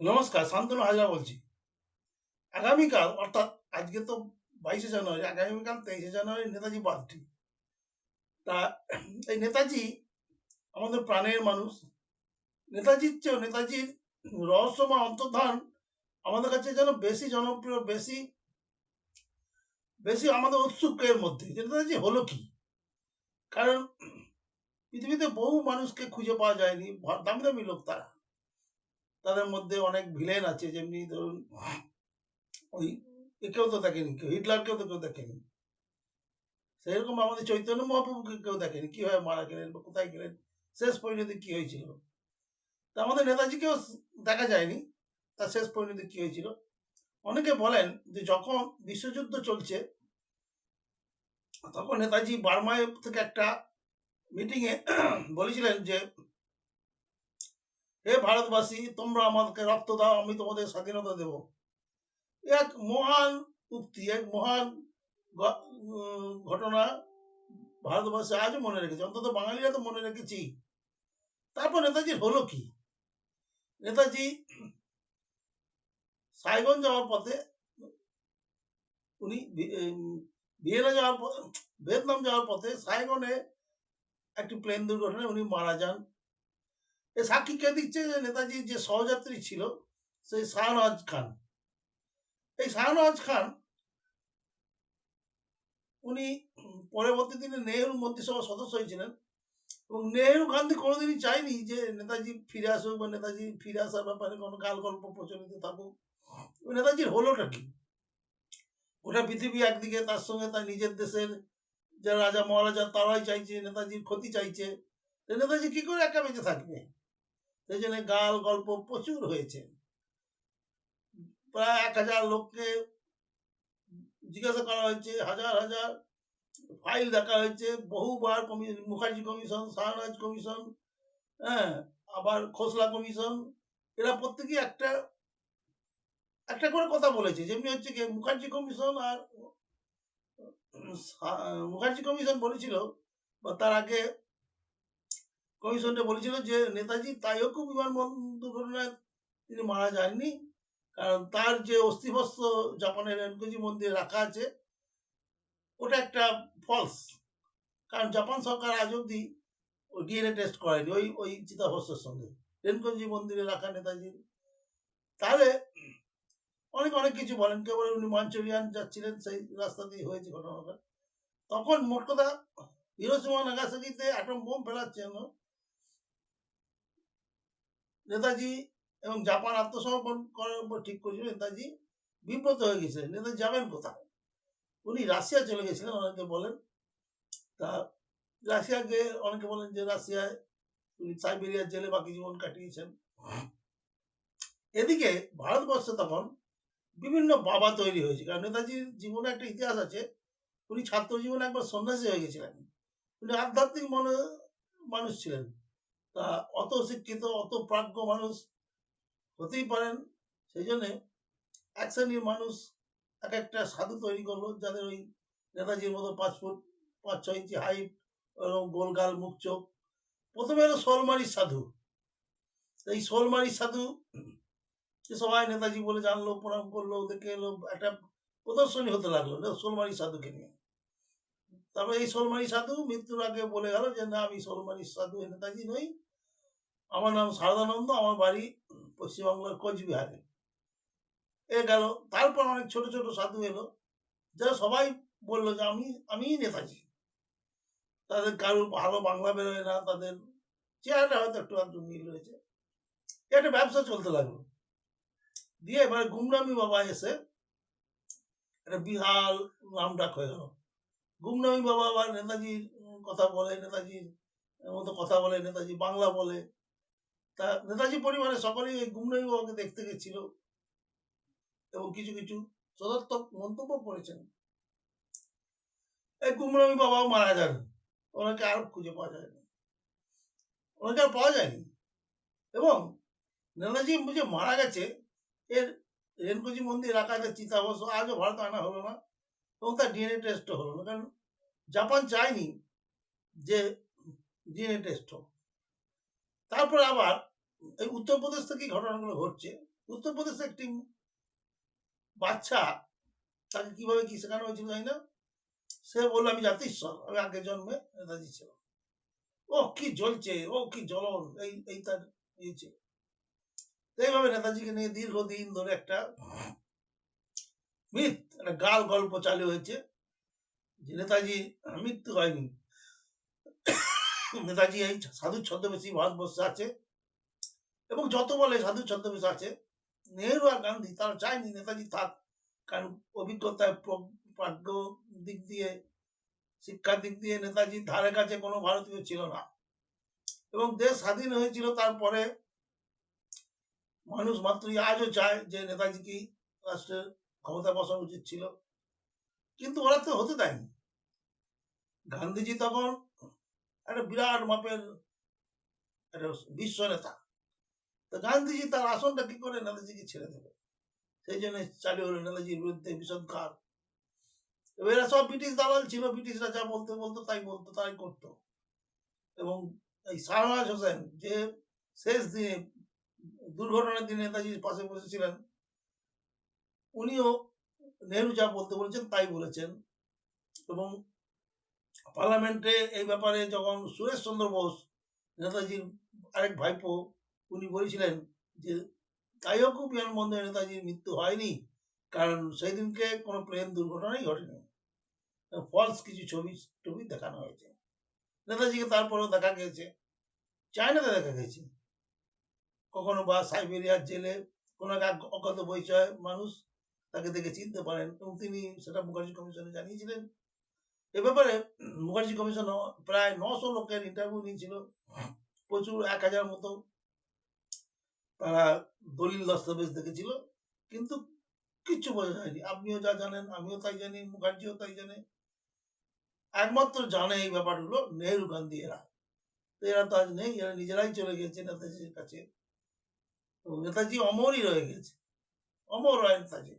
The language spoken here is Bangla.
নমস্কার, শান্তনু হাজরা বলছি। আগামীকাল অর্থাৎ আজকে তো 22শে জানুয়ারি, আগামীকাল 23শে জানুয়ারি নেতাজি বার্থডে। তা এই নেতাজি আমাদের প্রাণের মানুষ। নেতাজির চেয়েও নেতাজির রহস্যময় অন্তর্ধান আমাদের কাছে যেন বেশি জনপ্রিয়, বেশি বেশি আমাদের উৎসুকের মধ্যে যে নেতাজি হলো কি। কারণ পৃথিবীতে বহু মানুষকে খুঁজে পাওয়া যায়নি, দামি দামি লোক তারা। তাদের মধ্যে অনেক ভিলেন আছে, যেমনি ধরুন ওই কেউ তো দেখেনি, কেউ হিটলারকেও তো কেউ দেখেনি। সেরকম আমাদের চৈতন্য মহাপ্রভুকে কেউ দেখেনি, কিভাবে মারা গেলেন বা কোথায় গেলেন, শেষ পরিণতি কি হয়েছিল। তা আমাদের নেতাজিকেও দেখা যায়নি, তার শেষ পরিণতি কি হয়েছিল। অনেকে বলেন যে যখন বিশ্বযুদ্ধ চলছে তখন নেতাজি বার্মায় থেকে একটা মিটিংয়ে বলেছিলেন যে, হে ভারতবাসী, তোমরা আমাকে রক্ত দাও, আমি তোমাদের স্বাধীনতা দেব। এক মহান উক্তি, এক মহান ঘটনা ভারতবর্ষে আজও মনে রেখেছে, অন্তত বাঙালিরা তো মনে রেখেছি। তারপর নেতাজির হলো কি? নেতাজি সাইগন যাওয়ার পথে, উনি ভিয়েনা যাওয়ার ভিয়েতনাম যাওয়ার পথে সাইগনে একটি প্লেন দুর্ঘটনায় উনি মারা যান। এ সাক্ষী কে দিচ্ছে? যে নেতাজির যে সহযাত্রী ছিল সেই শাহনওয়াজ খান। এই শাহনওয়াজ খান উনি পরবর্তী দিনে নেহেরু মন্ত্রিসভার সদস্য হয়েছিলেন, এবং নেহেরু গান্ধী কোনোদিনই চায়নি যে নেতাজি ফিরে আসুক বা নেতাজি ফিরে আসার ব্যাপারে কোনো গাল গল্প প্রচলিত থাকুক। নেতাজির হলোটা কি? গোটা পৃথিবী একদিকে তার সঙ্গে তার নিজের দেশের যারা রাজা মহারাজা তারাই চাইছে, নেতাজির ক্ষতি চাইছে। নেতাজি কি করে একা বেঁচে থাকবে? সেই জন্য গাল গল্প প্রচুর হয়েছে। প্রায় 1000 লোককে জিজ্ঞাসা করা হয়েছে, হাজার হাজার ফাইল দেখা হয়েছে, বহুবার মুখার্জি কমিশন, শাহনওয়াজ কমিশন, হ্যাঁ, আবার খোসলা কমিশন, এরা প্রত্যেকেই একটা একটা করে কথা বলেছে। যেমনি হচ্ছে কি মুখার্জি কমিশন আর মুখার্জি কমিশন বলেছিল, বা তার আগে কমিশনটা বলেছিল যে নেতাজি তাইওকু বিমানবন্দর দুর্ঘটনায় তিনি মারা যাননি, কারণ তার যে অস্থিভস্ত জাপানের রেনকোজি মন্দিরে রাখা আছে ওটা একটা ফলস। কারণ জাপান সরকার আজ অব্দি ওই ডিএনএ টেস্ট করায়নি ওই ওই চিতাভস্মের সঙ্গে রেনকোজি মন্দিরে রাখা নেতাজির। তাহলে অনেক অনেক কিছু বলেন। কেউ বলেন উনি মাঞ্চুরিয়ান যাচ্ছিলেন, সেই রাস্তা দিয়ে হয়েছে ঘটনাটা। তখন মোট কথা হিরোশিমা নাগাসাকিতে অ্যাটম বোম ফেলার জন্য নেতাজি এবং জাপান আত্মসমর্পণ করার উপর ঠিক করেছিল। নেতাজি বিব্রত হয়ে গেছিলেন, নেতাজি যাবেন কোথায়। উনি রাশিয়া চলে গেছিলেন অনেকে বলেন। তা রাশিয়া গিয়ে অনেকে বলেন যে রাশিয়ায় উনি সাইবেরিয়ার জেলে বাকি জীবন কাটিয়েছেন। এদিকে ভারতবর্ষে তখন বিভিন্ন বাবা তৈরি হয়েছে, কারণ নেতাজির জীবনে একটা ইতিহাস আছে। উনি ছাত্র জীবনে একবার সন্ন্যাসী হয়ে গেছিলেন। উনি আধ্যাত্মিক মানুষ ছিলেন। তা অত শিক্ষিত, অত প্রাজ্ঞ মানুষ হতেই পারেন। সেই জন্যে এক শ্রেণীর মানুষ এক একটা সাধু তৈরি করলো, যাদের ওই নেতাজির মতো 5 ফুট 5-6 ইঞ্চি হাইট এবং গোলগাল মুখ চোখ। প্রথমে এলো শোলমারির সাধু। এই শোলমারির সাধু সবাই নেতাজি বলে জানলো, প্রণাম করলো, দেখে এলো, একটা প্রদর্শনী হতে লাগলো শোলমারির সাধুকে নিয়ে। তারপরে এই শোলমারি সাধু মৃত্যুর আগে বলে গেল যে না, আমি শোলমারির সাধু নেতাজি নই, আমার নাম সারদানন্দ, আমার বাড়ি পশ্চিমবাংলার কোচবিহারে। এ গেল। তারপর অনেক ছোট ছোট সাধু এলো, যারা সবাই বললো যে আমি নেতাজি। তাদের কারোর ভালো বাংলা বেরোয় না, তাদের চেহারাটা হয়তো একটু একটু মিল রয়েছে। একটা ব্যবসা চলতে লাগলো। দিয়ে এবার গুমনামি বাবা এসে একটা বিশাল নামডাক হয়ে গেল। গুমনামি বাবা আবার নেতাজির কথা বলে, নেতাজির মতো কথা বলে, নেতাজি বাংলা বলে। তা নেতাজি পরিবারের সকলেই এই গুমনামি বাবাকে দেখতে গেছিল এবং কিছু কিছু সদর্থক মন্তব্য করেছেন। এই গুমনামি বাবাও মারা যান, ওনাকে আর খুঁজে পাওয়া যায়নি, ওনাকে আর পাওয়া যায়নি। এবং নেতাজি যে মারা গেছে এর রেনকোজি মন্দির রাখা আছে চিতাভস্ম, আজও ভারতে আনা হলো না, এবং তার ডিএনএ টেস্টও হলো না, কারণ জাপান চায়নি যে ডিএনএ টেস্ট হোক। তারপরে আবার এই উত্তরপ্রদেশ থেকেই ঘটনাগুলো ঘটছে। উত্তরপ্রদেশে একটি বাচ্চা, তাকে কিভাবে কি শেখানো হয়েছিল জানি না, সে বললো আমি জাতিস্বর, আমি আগের জন্মে নেতাজি ছিলাম। ও কি জ্বলছে, ও কি জ্বলন, এই তার ইয়ে ছিল। তো এইভাবে নেতাজিকে নিয়ে দীর্ঘদিন ধরে একটা মিথ, একটা গাল গল্প চালু হয়েছে যে নেতাজি মৃত্যু হয়নি, নেতাজি এই সাধু ছদ্মবেশী ভারতবর্ষে আছে, এবং যত বলে সাধু ছদ্মবেশ আছে, নেহরু আর গান্ধী তারা চায়নি নেতাজি থাক, কারণ অভিজ্ঞতায় প্রাজ্ঞ দিক দিয়ে, শিক্ষার দিক দিয়ে নেতাজির ধারে কাছে কোনো ভারতীয় ছিল না। এবং দেশ স্বাধীন হয়েছিল তারপরে, মানুষ মাত্রই আজও চায় যে নেতাজিকেই রাষ্ট্রের ক্ষমতা বসানো উচিত ছিল, কিন্তু ওরা তো হতে দেয়নি। গান্ধীজি তখন একটা বিরাট মাপের একটা বিশ্ব নেতা, তো গান্ধীজি তার আসনটা কি করে নেতাজিকে ছেড়ে দেবে, সেই জন্য চালু হলো নেতাজির বিরুদ্ধে বিষদগার। এরা সব ব্রিটিশ দালাল ছিল, ব্রিটিশরা যা বলতে বলতো তাই বলতো, তাই করতো। এবং এই শাহনওয়াজ হোসেন, যে শেষ দিনে দুর্ঘটনার দিনে নেতাজির পাশে বসেছিলেন, উনিও নেহরু যা বলতে বলেছেন তাই বলেছেন। এবং পার্লামেন্টে এই ব্যাপারে যখন সুরেশ চন্দ্র বোস, নেতাজির আরেক ভাইপো, উনি বলেছিলেন যে তাই হোক বিমানবন্দরে নেতাজির মৃত্যু হয়নি, কারণ সেই দিনকে কোনো প্লেন দুর্ঘটনাই ঘটেনি, ফলস কিছু ছবি টবি দেখানো হয়েছে। নেতাজিকে তারপরেও দেখা গেছে, চায়নাতে দেখা গেছে, কখনো বা সাইবেরিয়ার জেলে কোনো এক অজ্ঞাত পরিচয় মানুষ তাকে দেখে চিনতে পারেন, এবং তিনি সেটা মুখার্জি কমিশনে জানিয়েছিলেন। এ ব্যাপারে মুখার্জি কমিশন প্রায় 900 লোকের ইন্টারভিউ নিয়েছিল, প্রচুর 1000 মতো তারা দলিল দস্তাবেজ দেখেছিল, কিন্তু কিচ্ছু বোঝা যায়নি। আপনিও যা জানেন, আমিও তাই জানি, মুখার্জিও তাই জানে। একমাত্র জানে এই ব্যাপারগুলো নেহরু গান্ধী এরা, তো এরা তো আজ নেই, এরা নিজেরাই চলে গেছে নেতাজির কাছে, এবং নেতাজি অমরই রয়ে গেছে, অমর হয় নেতাজি।